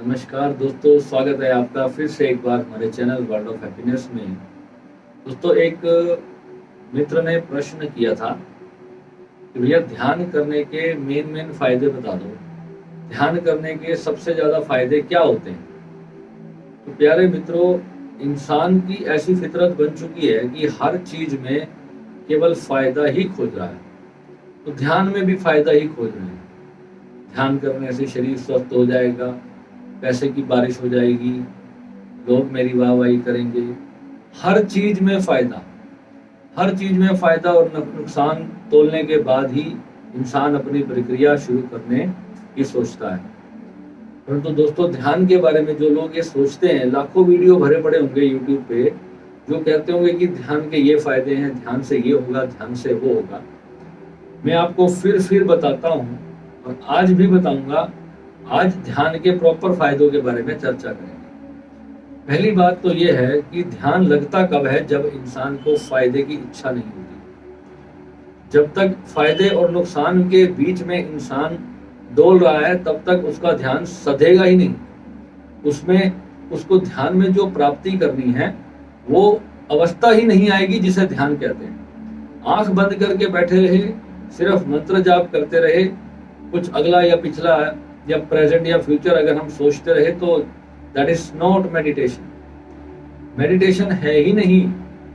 नमस्कार दोस्तों, स्वागत है आपका फिर से एक बार हमारे चैनल वर्ल्ड ऑफ हैप्पीनेस में। दोस्तों, एक मित्र ने प्रश्न किया था कि भैया ध्यान करने के मेन फायदे बता दो। ध्यान करने के सबसे ज़्यादा फायदे क्या होते हैं? तो प्यारे मित्रों, इंसान की ऐसी फितरत बन चुकी है कि हर चीज़ में केवल फ़ायदा ही खोज रहा है। तो ध्यान में भी फ़ायदा ही खोज रहे हैं। ध्यान करने से शरीर स्वस्थ हो जाएगा, पैसे की बारिश हो जाएगी, लोग मेरी वाहवाही करेंगे। हर चीज में फायदा, हर चीज में फायदा और नुकसान तोलने के बाद ही इंसान अपनी प्रक्रिया शुरू करने की सोचता है। परंतु दोस्तों, ध्यान के बारे में जो लोग ये सोचते हैं, लाखों वीडियो भरे पड़े होंगे यूट्यूब पे जो कहते होंगे कि ध्यान के ये फायदे हैं, ध्यान से ये होगा, ध्यान से वो होगा। मैं आपको फिर बताता हूँ और आज भी बताऊंगा। आज ध्यान के प्रॉपर फायदों के बारे में चर्चा करेंगे। पहली बात तो यह है कि ध्यान लगता कब है? जब इंसान को फायदे की इच्छा नहीं होती। जब तक फायदे और नुकसान के बीच में इंसान डोल रहा है, तब तक उसका ध्यान सधेगा ही नहीं। उसमें उसको ध्यान में जो प्राप्ति करनी है वो अवस्था ही नहीं आएगी जिसे ध्यान कहते हैं। आंख बंद करके बैठे रहे, सिर्फ मंत्र जाप करते रहे, कुछ अगला या पिछला या प्रेजेंट या फ्यूचर अगर हम सोचते रहे तो that is not meditation. Meditation है ही नहीं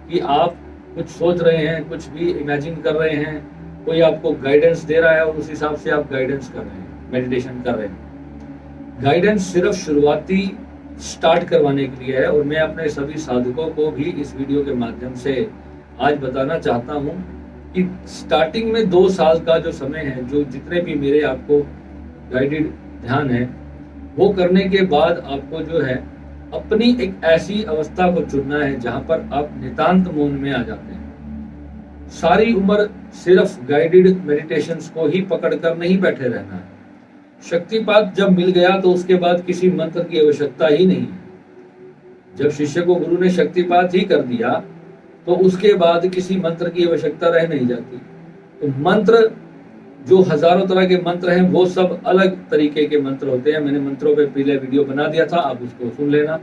कि आप कुछ सोच रहे हैं, कुछ भी इमेजिन कर रहे हैं, कोई आपको गाइडेंस दे रहा है और उस हिसाब से आप गाइडेंस कर रहे हैं, मेडिटेशन कर रहे हैं। गाइडेंस सिर्फ शुरुआती स्टार्ट करवाने के लिए है और मैं अपने सभी साधकों को भी इस वीडियो के माध्यम से आज बताना चाहता हूं कि स्टार्टिंग में 2 साल का जो समय है, जो जितने भी मेरे आपको गाइडेड ध्यान है, वो करने के बाद आपको जो है अपनी एक ऐसी अवस्था को चुनना है जहां पर आप नितांत मौन में आ जाते हैं। सारी उम्र सिर्फ गाइडेड मेडिटेशंस को ही पकड़कर नहीं बैठे रहना है। शक्तिपात जब मिल गया तो उसके बाद किसी मंत्र की आवश्यकता ही नहीं है। जब शिष्य को गुरु ने शक्तिपात ही कर दिया तो उसके बाद किसी मंत्र की आवश्यकता रह नहीं जाती। तो मंत्र, जो हजारों तरह के मंत्र हैं, वो सब अलग तरीके के मंत्र होते हैं। मैंने मंत्रों पे पहले वीडियो बना दिया था, आप उसको सुन लेना।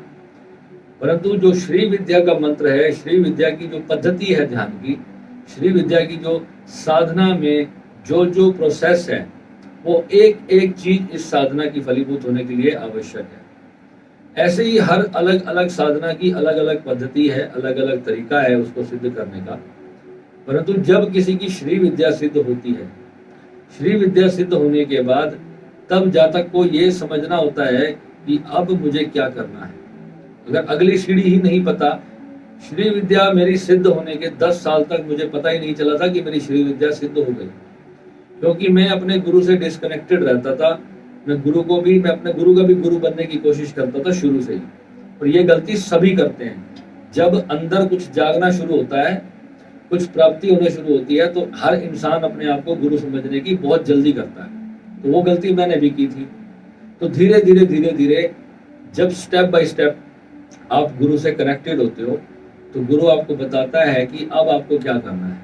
परंतु जो श्री विद्या का मंत्र है, श्री विद्या की जो पद्धति है ध्यान की, श्री विद्या की जो साधना में जो जो प्रोसेस है, वो एक एक चीज इस साधना की फलीभूत होने के लिए आवश्यक है। ऐसे ही हर अलग अलग साधना की अलग अलग पद्धति है, अलग अलग तरीका है उसको सिद्ध करने का। परंतु जब किसी की श्री विद्या सिद्ध होती है, श्री विद्या सिद्ध होने के बाद तब जातक को ये समझना होता है कि अब मुझे क्या करना है। अगर अगली सीढ़ी ही नहीं पता, श्री विद्या मेरी सिद्ध होने के 10 साल तक मुझे पता ही नहीं चला था कि मेरी श्री विद्या सिद्ध हो गई, क्योंकि मैं अपने गुरु से डिस्कनेक्टेड रहता था। मैं अपने गुरु का भी गुरु बनने की कोशिश करता था शुरू से ही। और ये गलती सभी करते हैं। जब अंदर कुछ जागना शुरू होता है, कुछ प्राप्ति होना शुरू होती है, तो हर इंसान अपने आप को गुरु समझने की बहुत जल्दी करता है। तो वो गलती मैंने भी की थी। तो धीरे धीरे जब स्टेप बाय स्टेप आप गुरु से कनेक्टेड होते हो तो गुरु आपको बताता है कि अब आपको क्या करना है।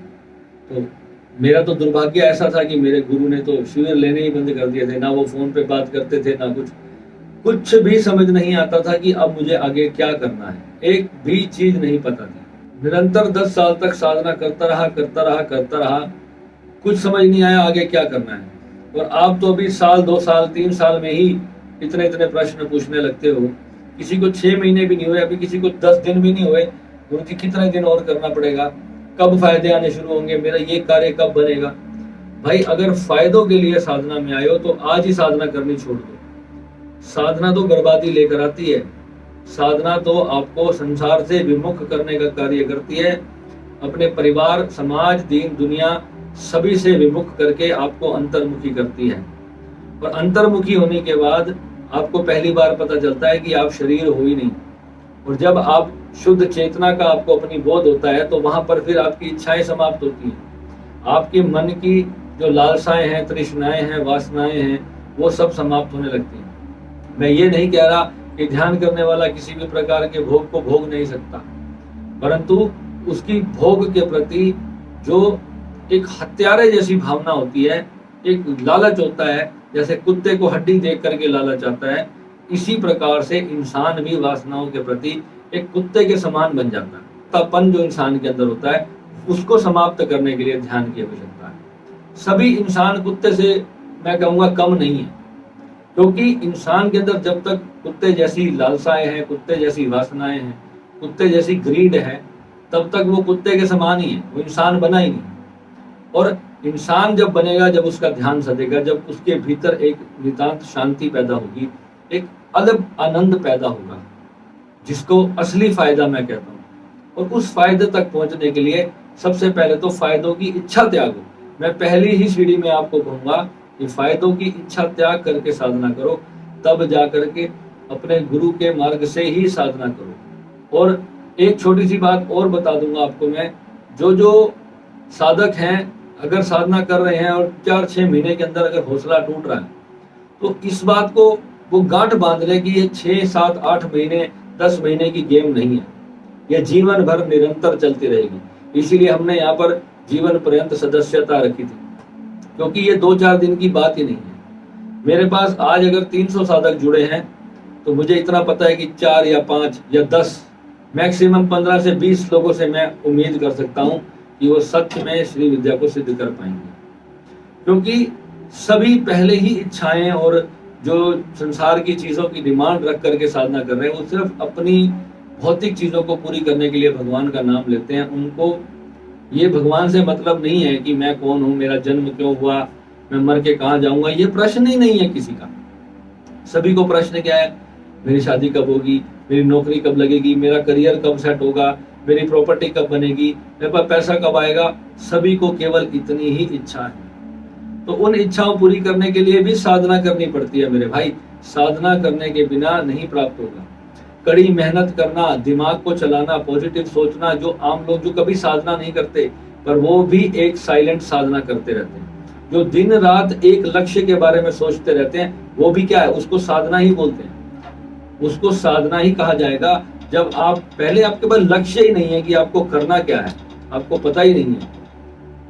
तो मेरा तो दुर्भाग्य ऐसा था कि मेरे गुरु ने तो शिविर लेने ही बंद कर दिए थे। ना वो फोन पे बात करते थे, ना कुछ भी समझ नहीं आता था कि अब मुझे आगे क्या करना है। एक भी चीज नहीं पता थी। निरंतर 10 साल तक साधना करता रहा, कुछ समझ नहीं आया आगे क्या करना है। और आप तो अभी साल, 2 साल, 3 साल में ही इतने प्रश्न पूछने लगते हो। किसी को 6 महीने भी नहीं हुए, अभी किसी को 10 दिन भी नहीं हुए। गुरुजी कितने दिन और करना पड़ेगा, कब फायदे आने शुरू होंगे, मेरा ये कार्य कब बनेगा? भाई, अगर फायदों के लिए साधना में आए हो तो आज ही साधना करनी छोड़ दो। साधना तो बर्बादी लेकर आती है। साधना तो आपको संसार से विमुख करने का कार्य करती है। अपने परिवार, समाज, दीन दुनिया सभी से विमुख करके आपको अंतर्मुखी करती है। और अंतर्मुखी होने के बाद आपको पहली बार पता चलता है कि आप शरीर हो ही नहीं। और जब आप शुद्ध चेतना का आपको अपनी बोध होता है तो वहां पर फिर आपकी इच्छाएं समाप्त होती हैं। आपके मन की जो लालसाएं हैं, तृष्णाएं हैं, वासनाएं हैं, वो सब समाप्त होने लगती हैं। मैं ये नहीं कह रहा कि ध्यान करने वाला किसी भी प्रकार के भोग को भोग नहीं सकता, परंतु उसकी भोग के प्रति जो एक हत्यारे जैसी भावना होती है, एक लालच होता है, जैसे कुत्ते को हड्डी देख करके लालच आता है, इसी प्रकार से इंसान भी वासनाओं के प्रति एक कुत्ते के समान बन जाता है। कुत्तापन जो इंसान के अंदर होता है उसको समाप्त करने के लिए ध्यान की आवश्यकता है। सभी इंसान कुत्ते से मैं कहूँगा कम नहीं है, क्योंकि इंसान के अंदर जब तक कुत्ते जैसी लालसाएं हैं, कुत्ते जैसी वासनाएं हैं, कुत्ते जैसी ग्रीड है, तब तक वो कुत्ते के समान ही है, वो इंसान बना ही नहीं। और इंसान जब बनेगा, जब उसका ध्यान सधेगा, जब उसके भीतर एक नितांत शांति पैदा होगी, एक अलग आनंद पैदा होगा, जिसको असली फायदा मैं कहता हूँ। और उस फायदे तक पहुंचने के लिए सबसे पहले तो फायदों की इच्छा त्यागो। मैं पहली ही सीढ़ी में आपको कहूंगा कि फायदों की इच्छा त्याग करके साधना करो, तब जा करके अपने गुरु के मार्ग से ही साधना करो। और एक छोटी सी बात और बता दूंगा आपको मैं, जो साधक हैं अगर साधना कर रहे हैं और 4-6 महीने के अंदर अगर हौसला टूट रहा है, तो इस बात को वो गांठ बांध ले कि ये 6, 7, 8 महीने 10 महीने की गेम नहीं है, ये जीवन भर निरंतर चलती रहेगी। इसीलिए हमने यहाँ पर जीवन पर्यंत सदस्यता रखी थी, क्योंकि ये 2-4 दिन की बात ही नहीं है। मेरे पास आज अगर 300 साधक जुड़े हैं तो मुझे इतना पता है कि 4 या 5 या 10 मैक्सिमम 15 से 20 लोगों से मैं उम्मीद कर सकता हूँ कि वो सच में श्री विद्या को सिद्ध कर पाएंगे, क्योंकि सभी पहले ही इच्छाएं और जो संसार की चीजों की डिमांड रख करके साधना कर रहे हैं, वो सिर्फ अपनी भौतिक चीजों को पूरी करने के लिए भगवान का नाम लेते हैं। उनको ये भगवान से मतलब नहीं है कि मैं कौन हूँ, मेरा जन्म क्यों हुआ, मैं मर के कहाँ जाऊंगा, ये प्रश्न ही नहीं है किसी का। सभी को प्रश्न क्या है, मेरी शादी कब होगी, मेरी नौकरी कब लगेगी, मेरा करियर कब सेट होगा, मेरी प्रॉपर्टी कब बनेगी, मेरे पास पैसा कब आएगा। सभी को केवल इतनी ही इच्छा है। तो उन इच्छाओं पूरी करने के लिए भी साधना करनी पड़ती है मेरे भाई। साधना करने के बिना नहीं प्राप्त होगा। कड़ी मेहनत करना, दिमाग को चलाना, पॉजिटिव सोचना, जो आम लोग जो कभी साधना नहीं करते पर वो भी एक साइलेंट साधना करते रहते हैं, जो दिन रात एक लक्ष्य के बारे में सोचते रहते हैं, वो भी क्या है, उसको साधना ही बोलते हैं। उसको साधना ही कहा जाएगा जब आप पहले आपके पास लक्ष्य ही नहीं है कि आपको करना क्या है, आपको पता ही नहीं है।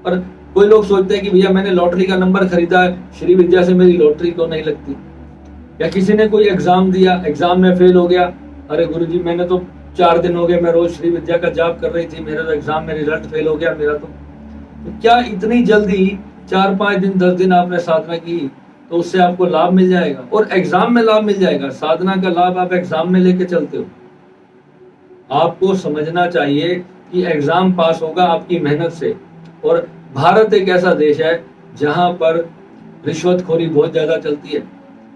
पर कोई लोग सोचते हैं कि भैया मैंने लॉटरी का नंबर खरीदा है, श्री विद्या से मेरी लॉटरी क्यों नहीं लगती। या किसी ने कोई एग्जाम दिया, एग्जाम में फेल हो गया, अरे गुरुजी मैंने तो 4 दिन हो गए मैं रोज श्री विद्या का जाप कर रही थी, मेरा तो एग्जाम में रिजल्ट फेल हो गया मेरा। तो क्या इतनी जल्दी 4-5 दिन 10 दिन आपने साधना की तो उससे आपको लाभ मिल जाएगा? और एग्जाम में लाभ मिल जाएगा। साधना का लाभ आप एग्जाम में लेके चलते हो। आपको समझना चाहिए कि एग्जाम पास होगा आपकी मेहनत से। और भारत एक ऐसा देश है जहां पर रिश्वतखोरी बहुत ज्यादा चलती है।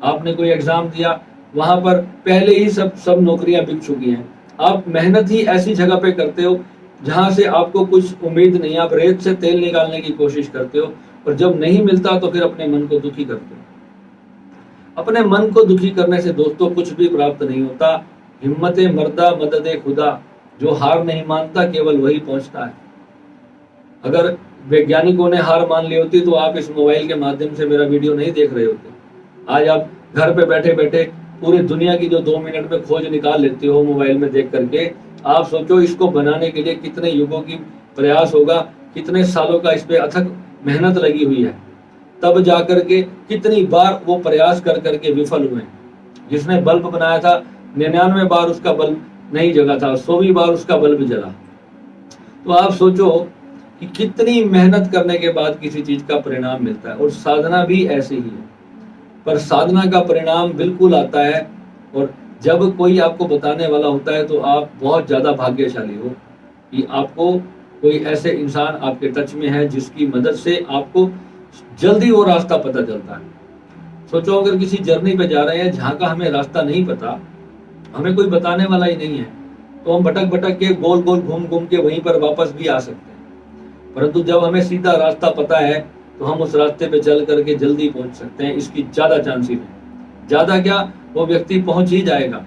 आपने कोई एग्जाम दिया, वहां पर पहले ही सब नौकरियां बिक चुकी हैं। आप मेहनत ही ऐसी जगह पे करते हो जहां से आपको कुछ उम्मीद नहीं, आप रेत से तेल निकालने की कोशिश करते हो, और जब नहीं मिलता तो फिर अपने मन को दुखी करते हो। अपने मन को दुखी करने से दोस्तों कुछ भी प्राप्त नहीं होता। हिम्मते मर्दा मददे खुदा, जो हार नहीं मानता केवल वही पहुंचता है। अगर वैज्ञानिकों ने हार मान ली होती तो आप इस मोबाइल के माध्यम से मेरा वीडियो नहीं देख रहे होते। आज आप घर पे बैठे बैठे पूरी दुनिया की जो 2 मिनट में खोज निकाल लेते हो मोबाइल में देख करके, आप सोचो इसको बनाने के लिए कितने युगों की प्रयास होगा, कितने सालों का इस पे अथक मेहनत लगी हुई है, तब जाकर के कितनी बार वो प्रयास कर करके विफल हुए। जिसने बल्ब बनाया था 99 बार उसका बल्ब नहीं जला था, 100वीं बार उसका बल्ब जला। तो आप सोचो कि कितनी मेहनत करने के बाद किसी चीज का परिणाम मिलता है। और साधना भी ऐसे ही है, पर साधना का परिणाम बिल्कुल आता है। और जब कोई आपको बताने वाला होता है तो आप बहुत ज्यादा भाग्यशाली हो कि आपको कोई ऐसे इंसान आपके टच में है जिसकी मदद से आपको जल्दी वो रास्ता पता चलता है। सोचो अगर किसी जर्नी पे जा रहे हैं जहाँ का हमें रास्ता नहीं पता, हमें कोई बताने वाला ही नहीं है, तो हम भटक भटक के गोल गोल घूम घूम के वहीं पर वापस भी आ सकते हैं। परंतु जब हमें सीधा रास्ता पता है तो हम उस रास्ते पे चल करके जल्दी पहुंच सकते हैं। इसकी ज्यादा चांसेस है। ज्यादा क्या, वो व्यक्ति पहुंच ही जाएगा।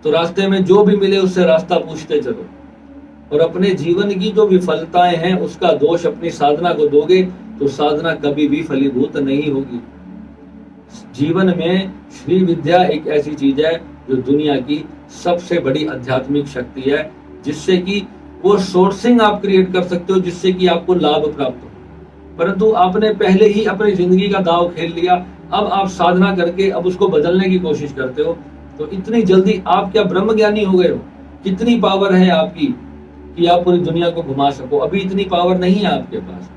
तो रास्ते में जो भी मिले उससे रास्ता पूछते चलो। और अपने जीवन की जो विफलताएं हैं उसका दोष अपनी साधना को दोगे तो साधना कभी भी फलीभूत नहीं होगी। जीवन में श्री विद्या एक ऐसी चीज है जो दुनिया की सबसे बड़ी आध्यात्मिक शक्ति है, जिससे कि वो सोर्सिंग आप क्रिएट कर सकते हो जिससे कि आपको लाभ प्राप्त हो। परंतु आपने पहले ही अपनी जिंदगी का दाव खेल लिया, अब आप साधना करके अब उसको बदलने की कोशिश करते हो। तो इतनी जल्दी आप क्या ब्रह्म ज्ञानी हो गए हो? कितनी पावर है आपकी कि आप पूरी दुनिया को घुमा सको? अभी इतनी पावर नहीं है आपके पास।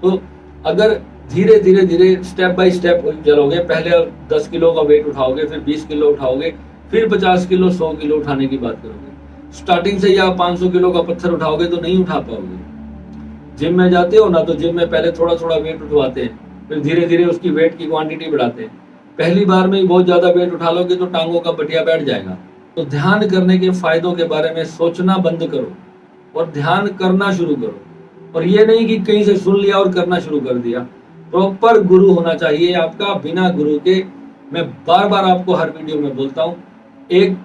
तो अगर धीरे धीरे धीरे स्टेप बाय स्टेप चलोगे, पहले 10 किलो का वेट उठाओगे, फिर 20 किलो उठाओगे, फिर 50 किलो 100 किलो उठाने की बात करोगे। स्टार्टिंग से या 500 किलो का पत्थर उठाओगे तो नहीं उठा पाओगे। जिम में जाते हो ना, तो जिम में पहले थोड़ा थोड़ा वेट उठवाते हैं, फिर धीरे धीरे उसकी वेट की क्वांटिटी बढ़ाते हैं। पहली बार में ही बहुत ज्यादा वेट उठा लोगे तो टांगों का बटिया बैठ जाएगा। तो ध्यान करने के फायदों के बारे में सोचना बंद करो और ध्यान करना शुरू करो। और ये नहीं कि कहीं से सुन लिया और करना शुरू कर दिया। प्रॉपर गुरु होना चाहिए आपका। बिना गुरु के, मैं बार बार आपको हर वीडियो में बोलता हूं, 1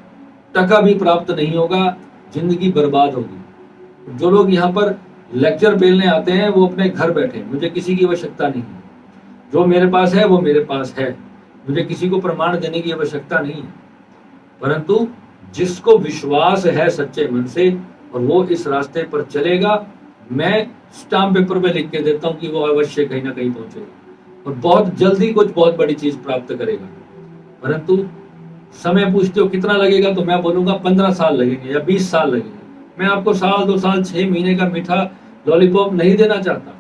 टका भी प्राप्त नहीं होगा, जिंदगी बर्बाद होगी। जो लोग यहाँ पर लेक्चर पेलने आते हैं वो अपने घर बैठे, मुझे किसी की आवश्यकता नहीं है। जो मेरे पास है वो मेरे पास है, मुझे किसी को प्रमाण देने की आवश्यकता नहीं है। परंतु जिसको विश्वास है सच्चे मन से और वो इस रास्ते पर चलेगा, मैं स्टाम्प पेपर पे लिख के देता हूं कि वो अवश्य कहीं ना कहीं पहुंचेगा और बहुत जल्दी कुछ बहुत बड़ी चीज प्राप्त करेगा। परंतु समय पूछते हो कितना लगेगा, तो मैं बोलूंगा 15 साल लगेंगे या 20 साल लगेंगे। मैं आपको साल 2 साल 6 महीने का मीठा लॉलीपॉप नहीं देना चाहता,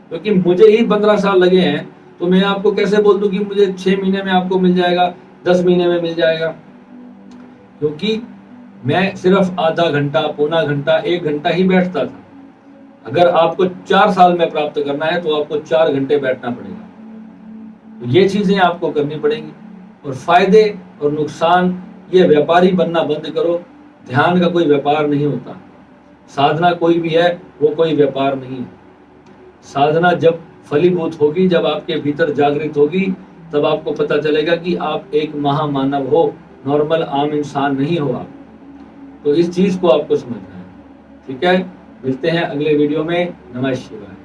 क्योंकि मुझे ही 15 साल लगे हैं। तो मैं आपको कैसे बोल दूं कि मुझे 6 महीने में आपको मिल जाएगा, 10 महीने में मिल जाएगा? क्योंकि मैं सिर्फ आधा घंटा, पौना घंटा, 1 घंटा ही बैठता था। अगर आपको 4 साल में प्राप्त करना है तो आपको 4 घंटे बैठना पड़ेगा। तो ये चीजें आपको करनी पड़ेंगी। और फायदे और नुकसान, ये व्यापारी बनना बंद करो। ध्यान का कोई व्यापार नहीं होता। साधना कोई भी है, वो कोई व्यापार नहीं है। साधना जब फलीभूत होगी, जब आपके भीतर जागृत होगी, तब आपको पता चलेगा कि आप एक महामानव हो, नॉर्मल आम इंसान नहीं हो आप। तो इस चीज को आपको समझना है। ठीक है, मिलते हैं अगले वीडियो में। नमः शिवाय।